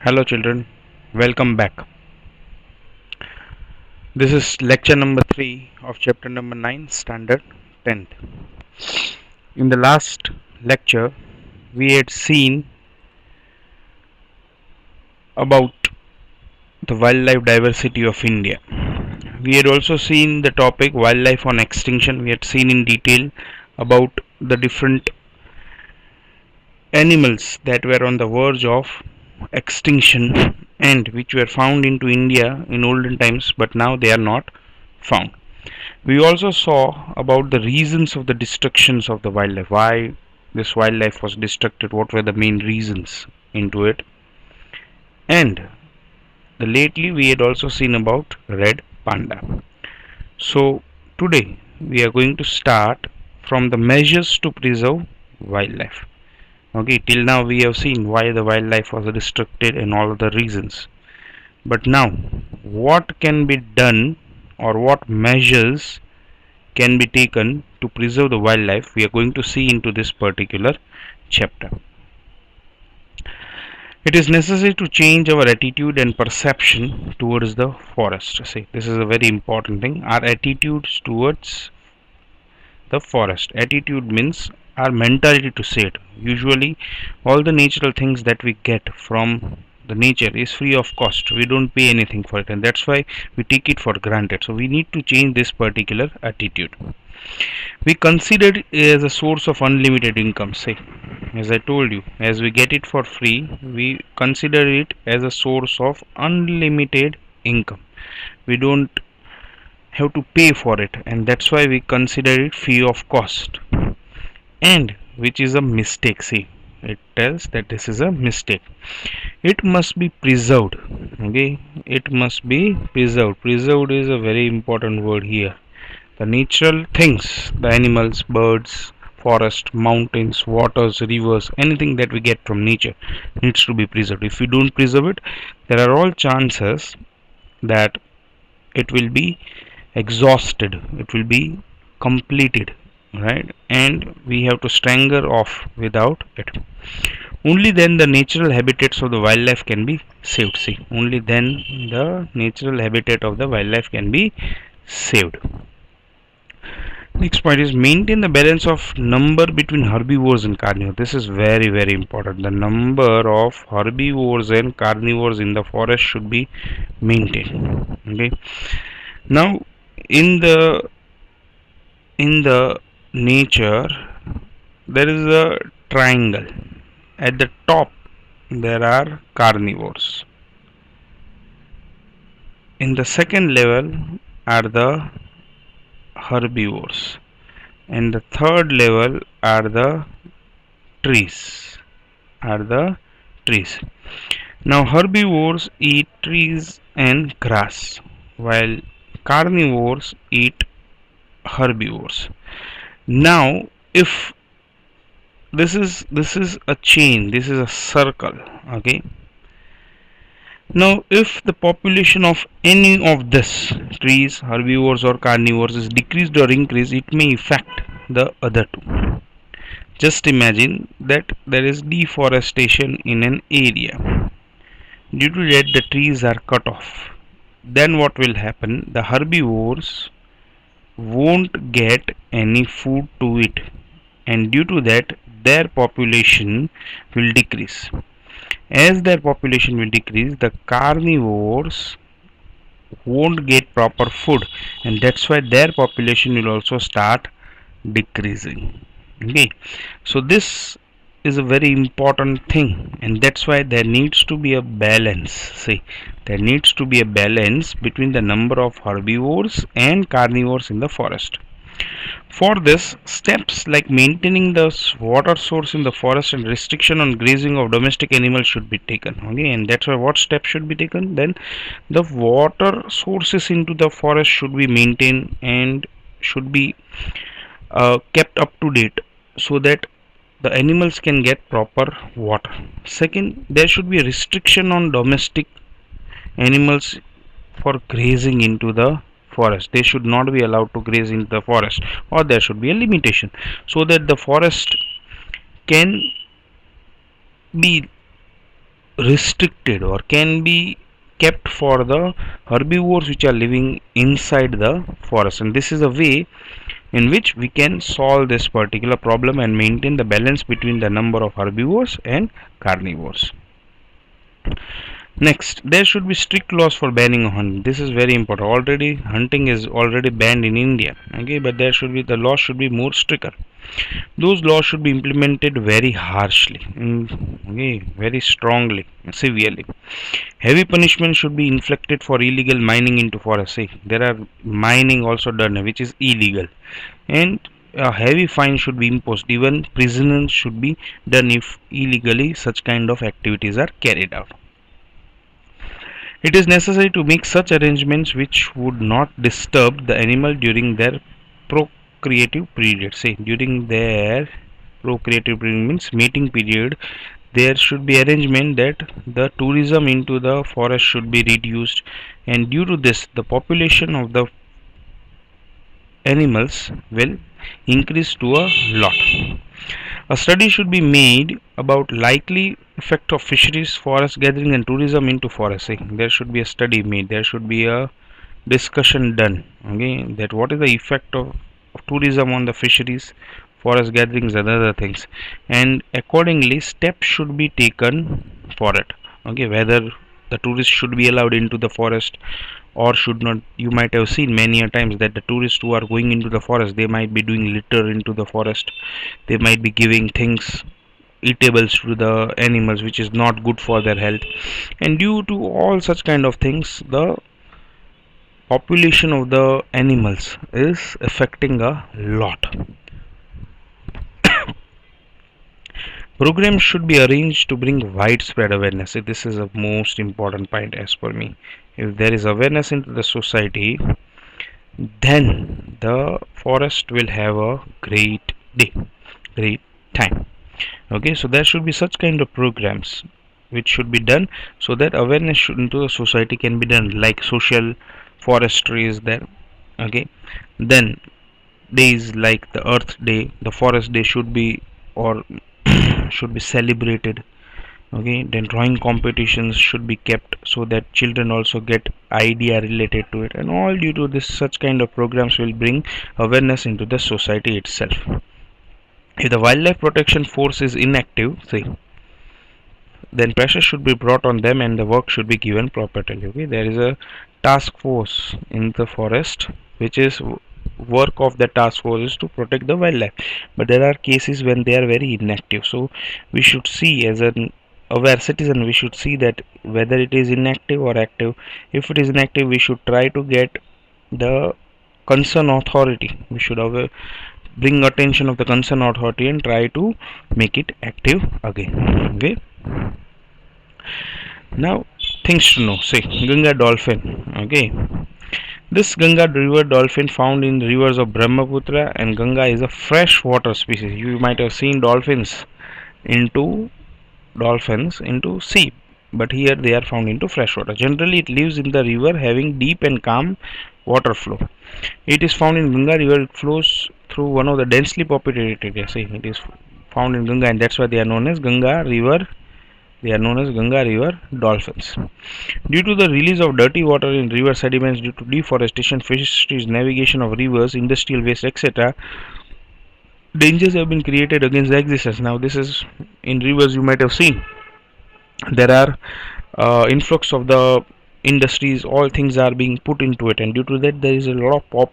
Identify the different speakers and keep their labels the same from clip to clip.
Speaker 1: Hello children, welcome back. This is lecture number 3 of chapter number 9, standard 10th. In the last lecture, we had seen about the wildlife diversity of India. We had also seen the topic wildlife on extinction. We had seen in detail about the different animals that were on the verge of extinction and which were found into India in olden times, but now they are not found. We also saw about the reasons of the destructions of the wildlife, why this wildlife was destructed, what were the main reasons into it, and lately we had also seen about red panda. So today we are going to start from the measures to preserve wildlife. Okay, till now we have seen why the wildlife was destructed and all of the reasons. But now, what can be done or what measures can be taken to preserve the wildlife, we are going to see into this particular chapter. It is necessary to change our attitude and perception towards the forest. See, this is a very important thing. Our attitudes towards the forest. Attitude means our mentality to say it. Usually, all the natural things that we get from the nature is free of cost. We don't pay anything for it, and that's why we take it for granted. So we need to change this particular attitude. We consider it as a source of unlimited income. Say, as I told you, as we get it for free, we consider it as a source of unlimited income. We don't have to pay for it, and that's why we consider it free of cost, and which is a mistake. See, it tells that this is a mistake. It must be preserved. Okay, it must be preserved. Preserved is a very important word here. The natural things, the animals, birds, forest, mountains, waters, rivers, anything that we get from nature needs to be preserved. If we don't preserve it, there are all chances that it will be exhausted, it will be completed, right? And we have to strangle off without it. Only then the natural habitats of the wildlife can be saved. See, only then the natural habitat of the wildlife can be saved. Next point is maintain the balance of number between herbivores and carnivores. This is very important. The number of herbivores and carnivores in the forest should be maintained. Okay. Now, in the nature, there is a triangle. At the top, there are carnivores. In the second level are the herbivores, and the third level are the trees. Now herbivores eat trees and grass, while carnivores eat herbivores. Now if this is a chain, this is a circle. Okay, now if the population of any of this, trees, herbivores or carnivores, is decreased or increased, it may affect the other two. Just imagine that there is deforestation in an area. Due to that, the trees are cut off. Then what will happen? The herbivores won't get any food to eat, and due to that, their population will decrease. As their population will decrease, the carnivores won't get proper food, and that's why their population will also start decreasing. Okay, so this is a very important thing, and that's why there needs to be a balance. See, there needs to be a balance between the number of herbivores and carnivores in the forest. For this, steps like maintaining the water source in the forest and restriction on grazing of domestic animals should be taken. Okay, and that's why what steps should be taken? Then the water sources into the forest should be maintained and should be kept up to date so that the animals can get proper water. Second, there should be a restriction on domestic animals for grazing into the forest. They should not be allowed to graze in the forest, or there should be a limitation so that the forest can be restricted or can be kept for the herbivores which are living inside the forest, and this is a way in which we can solve this particular problem and maintain the balance between the number of herbivores and carnivores. Next, there should be strict laws for banning hunting. This is very important. Already hunting is already banned in India, okay, but there should be, the law should be more stricter. Those laws should be implemented very harshly, okay, very strongly, severely. Heavy punishment should be inflicted for illegal mining into forest. See, there are mining also done which is illegal, and a heavy fine should be imposed. Even prisons should be done if illegally such kind of activities are carried out. It is necessary to make such arrangements which would not disturb the animal during their procreative period. Say, during their procreative period means mating period, there should be arrangement that the tourism into the forest should be reduced, and due to this the population of the animals will increase to a lot. A study should be made about likely effect of fisheries, forest gathering and tourism into forest. There should be a study made, there should be a discussion done, okay, that what is the effect of tourism on the fisheries, forest gatherings and other things, and accordingly steps should be taken for it, okay, whether the tourists should be allowed into the forest or should not. You might have seen many a times that the tourists who are going into the forest, they might be doing litter into the forest, they might be giving things, eatables to the animals which is not good for their health, and due to all such kind of things the population of the animals is affecting a lot. Programs should be arranged to bring widespread awareness. This is a most important point as per me. If there is awareness into the society, then the forest will have a great day, great time. Okay, so there should be such kind of programs which should be done so that awareness should into the society can be done, like social forestry is there, okay, then days like the earth day, the forest day should be, or should be celebrated, okay, then drawing competitions should be kept so that children also get idea related to it, and all due to this such kind of programs will bring awareness into the society itself. If the wildlife protection force is inactive, say, then pressure should be brought on them and the work should be given properly. Okay, there is a task force in the forest which is work of the task force is to protect the wildlife, but there are cases when they are very inactive, so we should see as an aware citizen, we should see that whether it is inactive or active. If it is inactive, we should try to get the concern authority, we should bring attention of the concern authority and try to make it active again. Okay, now things to know. Say, Ganga dolphin. Okay, this Ganga river dolphin found in the rivers of Brahmaputra and Ganga is a freshwater species. You might have seen into dolphins into sea, but here they are found into freshwater. Generally, it lives in the river having deep and calm water flow. It is found in Ganga river. It flows through one of the densely populated areas. See, it is found in Ganga, and that's why they are known as Ganga river. They are known as Ganga river dolphins. Due to the release of dirty water in river sediments due to deforestation, fisheries, navigation of rivers, industrial waste, etc., dangers have been created against the existence. Now, this is in rivers. You might have seen there are influx of the industries, all things are being put into it, and due to that there is a lot of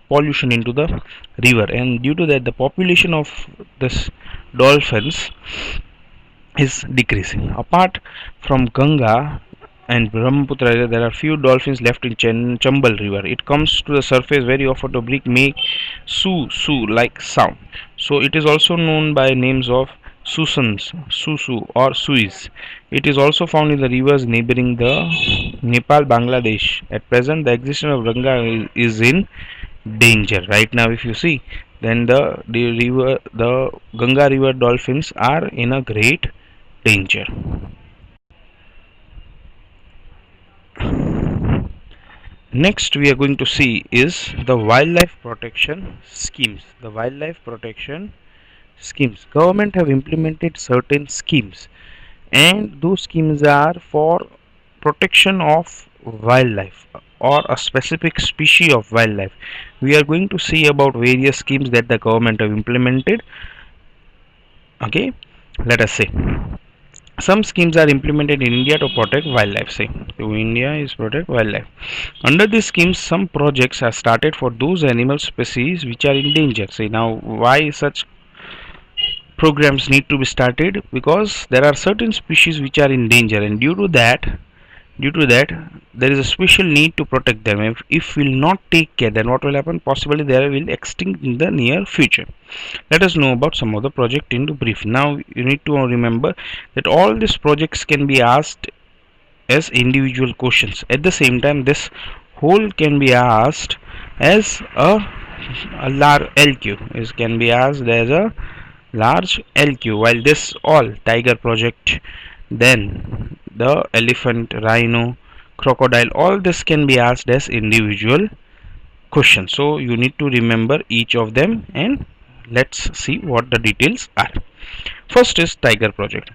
Speaker 1: pollution into the river, and due to that the population of this dolphins is decreasing. Apart from Ganga and Brahmaputra, there are few dolphins left in Chambal river. It comes to the surface very often to make su like sound, so it is also known by names of Susans, Susu or Suis. It is also found in the rivers neighboring the Nepal, Bangladesh. At present, the existence of Ganga is in danger. Right now, if you see, then the Ganga river dolphins are in a great danger. Next, we are going to see is the wildlife protection schemes. The wildlife protection schemes. Government have implemented certain schemes and those schemes are for protection of wildlife or a specific species of wildlife. We are going to see about various schemes that the government have implemented. Okay, let us see. Some schemes are implemented in India to protect wildlife. Say, to India is protect wildlife. Under these schemes, some projects are started for those animal species which are in danger. Say, now why such programs need to be started? Because there are certain species which are in danger, and due to that there is a special need to protect them. If we'll not take care, then what will happen? Possibly they will extinct in the near future. Let us know about some of the project in brief. Now you need to remember that all these projects can be asked as individual questions. At the same time, this whole can be asked as a large LQ. It can be asked as a large LQ. While this all tiger project, then the elephant, rhino, crocodile, all this can be asked as individual questions. So you need to remember each of them, and let's see what the details are. First is tiger project.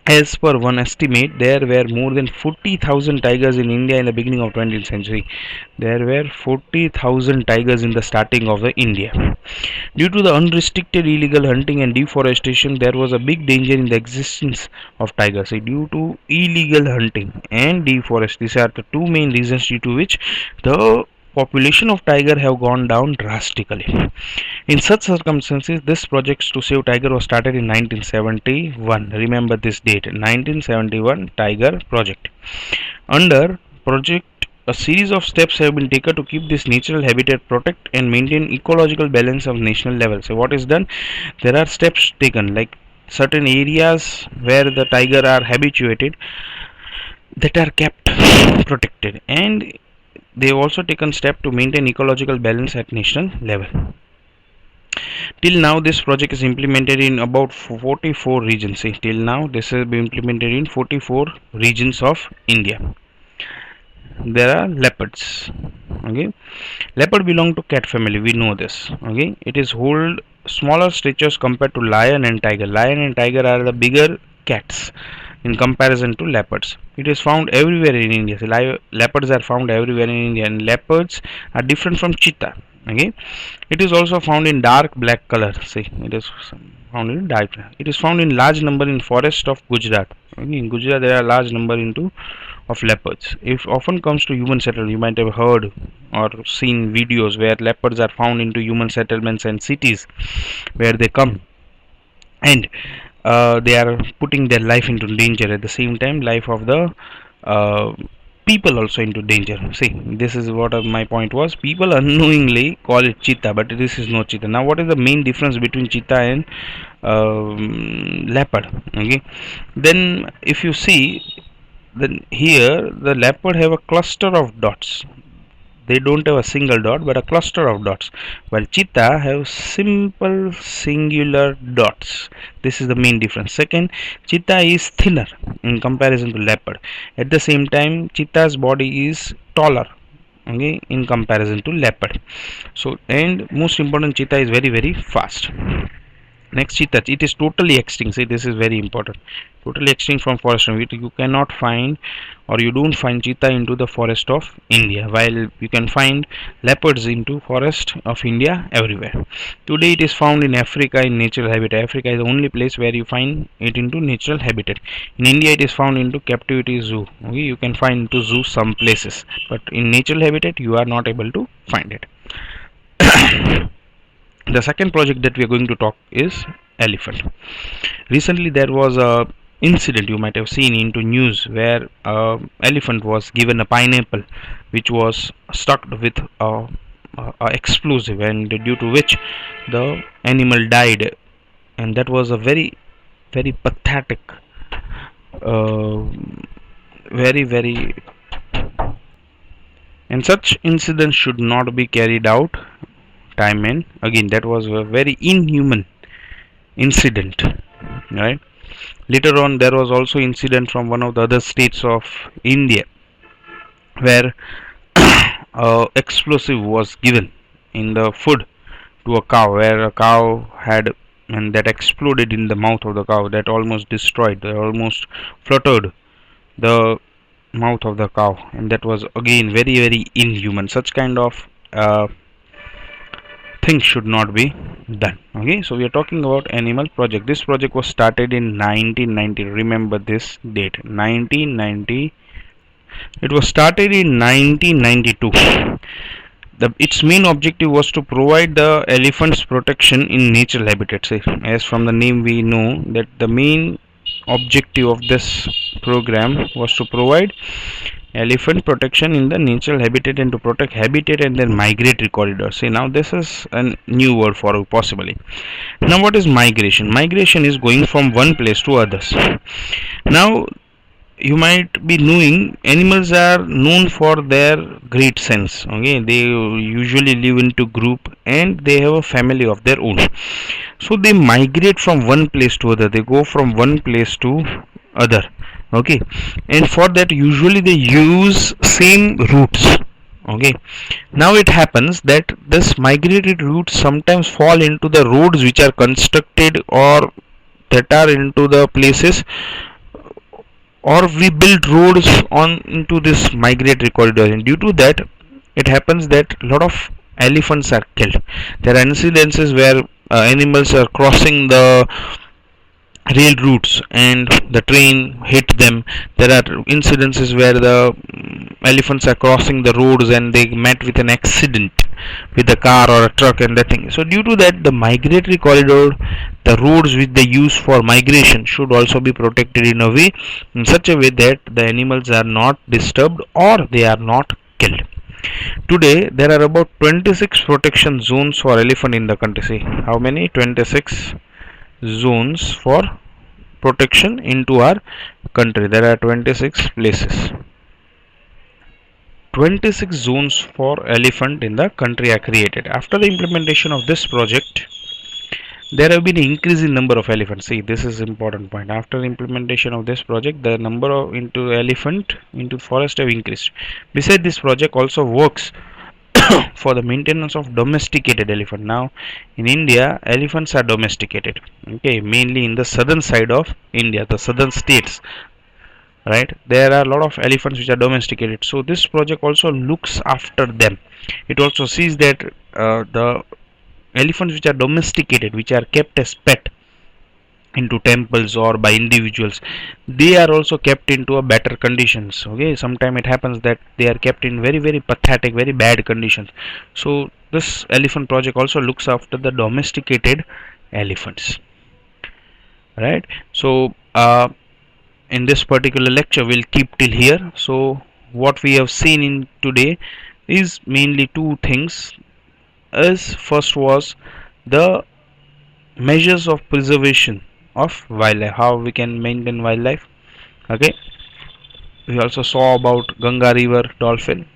Speaker 1: As per one estimate, there were more than 40,000 tigers in India in the beginning of 20th century. There were 40,000 tigers in the starting of the India. Due to the unrestricted illegal hunting and deforestation, there was a big danger in the existence of tigers. Due to illegal hunting and deforestation, these are the two main reasons due to which the population of tiger have gone down drastically. In such circumstances, this project to save tiger was started in 1971. Remember this date, 1971 Tiger Project. Under project, a series of steps have been taken to keep this natural habitat protect and maintain ecological balance of national level. So what is done? There are steps taken, like certain areas where the tiger are habituated, that are kept protected, and they have also taken step to maintain ecological balance at national level. Till now, this project is implemented in about 44 regions. See, till now, this has been implemented in 44 regions of India. There are leopards. Okay, leopard belong to cat family. We know this. Okay, it is hold smaller statues compared to lion and tiger. Lion and tiger are the bigger cats in comparison to leopards. It is found everywhere in India. So, leopards are found everywhere in India, and leopards are different from cheetah. Okay, it is also found in dark black color. See, it is found in dark. It is found in large number in forest of Gujarat. Okay, in Gujarat there are large number into of leopards. If often comes to human settlement, you might have heard or seen videos where leopards are found into human settlements and cities, where they come and they are putting their life into danger. At the same time, life of the uh, people also into danger. See, this is what my point was. People unknowingly call it cheetah, but this is no cheetah. Now what is the main difference between cheetah and leopard? Okay, then if you see, then here the leopard have a cluster of dots. They don't have a single dot but a cluster of dots, while cheetah have simple singular dots. This is the main difference. Second, cheetah is thinner in comparison to leopard. At the same time, cheetah's body is taller, okay, in comparison to leopard. So, and most important, cheetah is very very fast. Next, cheetah, it is totally extinct. See, this is very important. Totally extinct from forest. You cannot find, or you don't find cheetah into the forest of India, while you can find leopards into forest of India everywhere. Today it is found in Africa in natural habitat. Africa is the only place where you find it into natural habitat. In India it is found into captivity zoo. Okay, you can find into zoo some places, but in natural habitat you are not able to find it. The second project that we are going to talk is elephant. Recently there was a incident you might have seen into news where elephant was given a pineapple which was stuck with a explosive, and due to which the animal died, and that was a very very pathetic, uh, very very, and such incidents should not be carried out time. And again, that was a very inhuman incident, right? Later on there was also incident from one of the other states of India where explosive was given in the food to a cow, where a cow had and that exploded in the mouth of the cow, that almost destroyed, almost fluttered the mouth of the cow, and that was again very inhuman. Such kind of things should not be done. Okay, so we are talking about animal project. This project was started in 1990. Remember this date, 1990. It was started in 1992. Its main objective was to provide the elephants protection in natural habitats. As from the name we know that the main objective of this program was to provide elephant protection in the natural habitat and to protect habitat and their migratory corridors. See, now this is a new word for possibly. Now what is migration? Migration is going from one place to others. Now you might be knowing animals are known for their great sense. Okay, they usually live into group and they have a family of their own, so they migrate from one place to other, they go from one place to other. Okay, and for that usually they use same routes. Okay, now it happens that this migrated routes sometimes fall into the roads which are constructed or that are into the places, or we build roads on into this migratory corridor, and due to that it happens that a lot of elephants are killed. There are incidences where animals are crossing the rail routes and the train hit them. There are incidences where the elephants are crossing the roads and they met with an accident with a car or a truck and that thing. So due to that, the migratory corridor, the roads which they use for migration should also be protected in a way, in such a way that the animals are not disturbed or they are not killed. Today there are about 26 protection zones for elephant in the country. See how many? 26 zones for protection into our country. There are 26 places. 26 zones for elephant in the country are created. After the implementation of this project, there have been an increase in number of elephants. See, this is important point. After the implementation of this project, the number of into elephant into forest have increased. Besides, this project also works for the maintenance of domesticated elephant. Now in India, elephants are domesticated, okay, mainly in the southern side of India, the southern states, right? There are a lot of elephants which are domesticated, so this project also looks after them. It also sees that the elephants which are domesticated, which are kept as pet into temples or by individuals, they are also kept into a better conditions. Okay, sometimes it happens that they are kept in very pathetic, very bad conditions. So this elephant project also looks after the domesticated elephants, right? So in this particular lecture we'll keep till here. So what we have seen in today is mainly two things. As first was the measures of preservation of wildlife, how we can maintain wildlife. Okay, we also saw about Ganga river dolphin,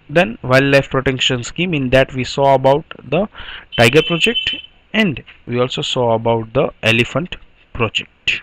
Speaker 1: then wildlife protection scheme, in that we saw about the tiger project, and we also saw about the elephant project.